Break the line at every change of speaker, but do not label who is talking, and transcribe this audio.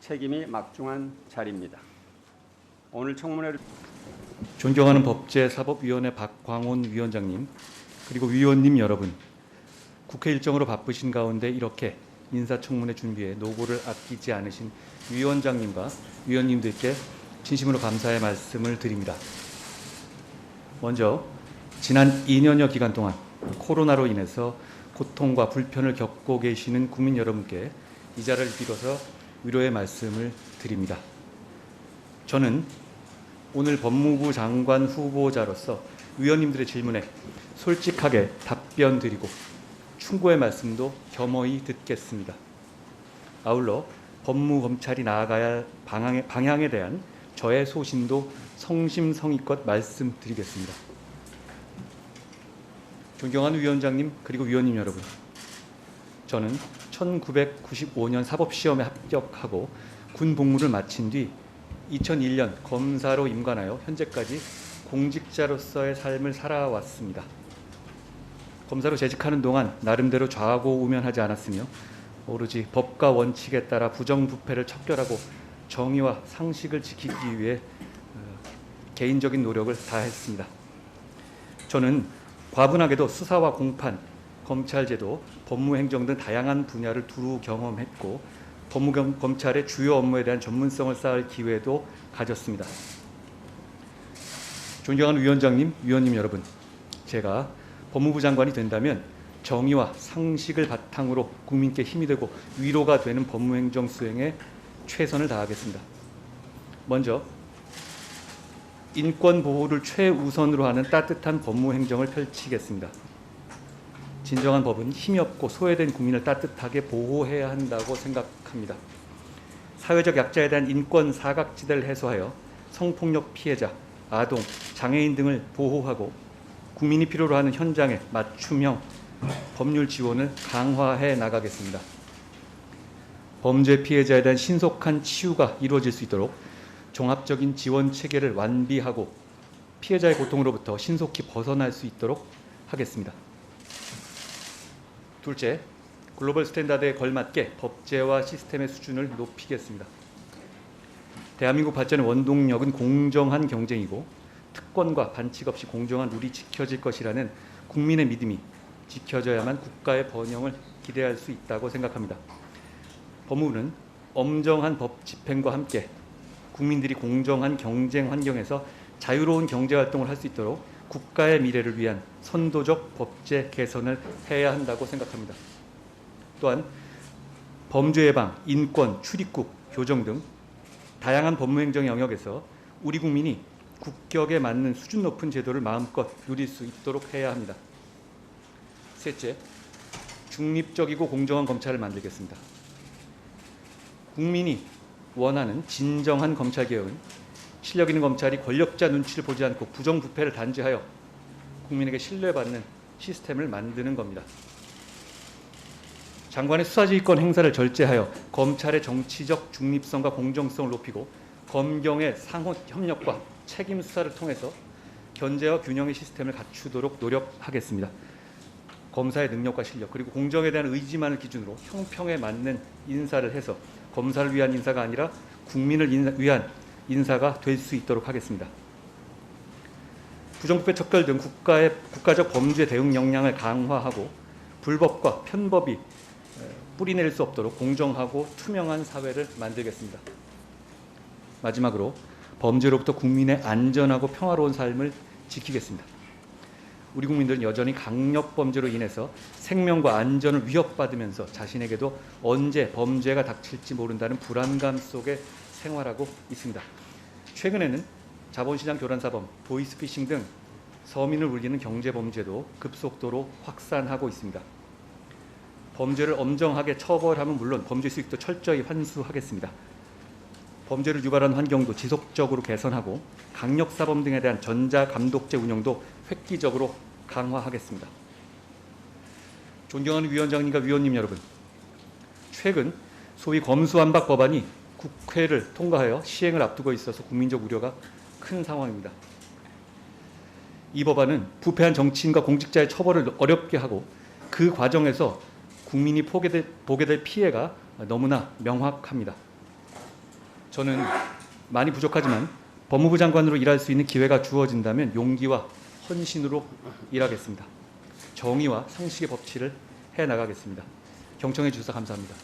책임이 막중한 자리입니다. 오늘 청문회를
존경하는 법제사법위원회 박광온 위원장님, 그리고 위원님 여러분, 국회 일정으로 바쁘신 가운데 이렇게 인사청문회 준비에 노고를 아끼지 않으신 위원장님과 위원님들께 진심으로 감사의 말씀을 드립니다. 먼저 지난 2년여 기간 동안 코로나로 인해서 고통과 불편을 겪고 계시는 국민 여러분께 이 자리를 빌어서 위로의 말씀을 드립니다. 저는 오늘 법무부 장관 후보자로서 위원님들의 질문에 솔직하게 답변 드리고 충고의 말씀도 겸허히 듣겠습니다. 아울러 법무검찰이 나아가야 할 방향에 대한 저의 소신도 성심성의껏 말씀드리겠습니다. 존경하는 위원장님 그리고 위원님 여러분, 저는 1995년 사법시험에 합격하고 군 복무를 마친 뒤 2001년 검사로 임관하여 현재까지 공직자로서의 삶을 살아왔습니다. 검사로 재직하는 동안 나름대로 좌고우면하지 않았으며 오로지 법과 원칙에 따라 부정부패를 척결하고 정의와 상식을 지키기 위해 개인적인 노력을 다했습니다. 저는 과분하게도 수사와 공판, 검찰제도, 법무행정 등 다양한 분야를 두루 경험했고 법무검찰의 주요 업무에 대한 전문성을 쌓을 기회도 가졌습니다. 존경하는 위원장님, 위원님 여러분, 제가 법무부 장관이 된다면 정의와 상식을 바탕으로 국민께 힘이 되고 위로가 되는 법무행정 수행에 최선을 다하겠습니다. 먼저 인권 보호를 최우선으로 하는 따뜻한 법무행정을 펼치겠습니다. 진정한 법은 힘이 없고 소외된 국민을 따뜻하게 보호해야 한다고 생각합니다. 사회적 약자에 대한 인권 사각지대를 해소하여 성폭력 피해자, 아동, 장애인 등을 보호하고 국민이 필요로 하는 현장에 맞춤형 법률 지원을 강화해 나가겠습니다. 범죄 피해자에 대한 신속한 치유가 이루어질 수 있도록 종합적인 지원 체계를 완비하고 피해자의 고통으로부터 신속히 벗어날 수 있도록 하겠습니다. 둘째, 글로벌 스탠다드에 걸맞게 법제화 시스템의 수준을 높이겠습니다. 대한민국 발전의 원동력은 공정한 경쟁이고 특권과 반칙 없이 공정한 룰이 지켜질 것이라는 국민의 믿음이 지켜져야만 국가의 번영을 기대할 수 있다고 생각합니다. 법무부는 엄정한 법 집행과 함께 국민들이 공정한 경쟁 환경에서 자유로운 경제활동을 할 수 있도록 국가의 미래를 위한 선도적 법제 개선을 해야 한다고 생각합니다. 또한 범죄 예방, 인권, 출입국, 교정 등 다양한 법무행정 영역에서 우리 국민이 국격에 맞는 수준 높은 제도를 마음껏 누릴 수 있도록 해야 합니다. 셋째, 중립적이고 공정한 검찰을 만들겠습니다. 국민이 원하는 진정한 검찰개혁은 실력 있는 검찰이 권력자 눈치를 보지 않고 부정부패를 단죄하여 국민에게 신뢰받는 시스템을 만드는 겁니다. 장관의 수사지휘권 행사를 절제하여 검찰의 정치적 중립성과 공정성을 높이고 검경의 상호 협력과 책임 수사를 통해서 견제와 균형의 시스템을 갖추도록 노력하겠습니다. 검사의 능력과 실력 그리고 공정에 대한 의지만을 기준으로 형평에 맞는 인사를 해서 검사를 위한 인사가 아니라 국민을 위한 인사가 될 수 있도록 하겠습니다. 부정부패 척결 등 국가적 범죄 대응 역량을 강화하고 불법과 편법이 뿌리내릴 수 없도록 공정하고 투명한 사회를 만들겠습니다. 마지막으로 범죄로부터 국민의 안전하고 평화로운 삶을 지키겠습니다. 우리 국민들은 여전히 강력 범죄로 인해서 생명과 안전을 위협받으면서 자신에게도 언제 범죄가 닥칠지 모른다는 불안감 속에 생활하고 있습니다. 최근에는 자본시장 교란사범, 보이스피싱 등 서민을 울리는 경제범죄도 급속도로 확산하고 있습니다. 범죄를 엄정하게 처벌하면 물론 범죄 수익도 철저히 환수하겠습니다. 범죄를 유발하는 환경도 지속적으로 개선하고 강력사범 등에 대한 전자감독제 운영도 획기적으로 강화하겠습니다. 존경하는 위원장님과 위원님 여러분, 최근 소위 검수완박 법안이 국회를 통과하여 시행을 앞두고 있어서 국민적 우려가 큰 상황입니다. 이 법안은 부패한 정치인과 공직자의 처벌을 어렵게 하고 그 과정에서 국민이 보게 될 피해가 너무나 명확합니다. 저는 많이 부족하지만 법무부 장관으로 일할 수 있는 기회가 주어진다면 용기와 헌신으로 일하겠습니다. 정의와 상식의 법치를 해나가겠습니다. 경청해 주셔서 감사합니다.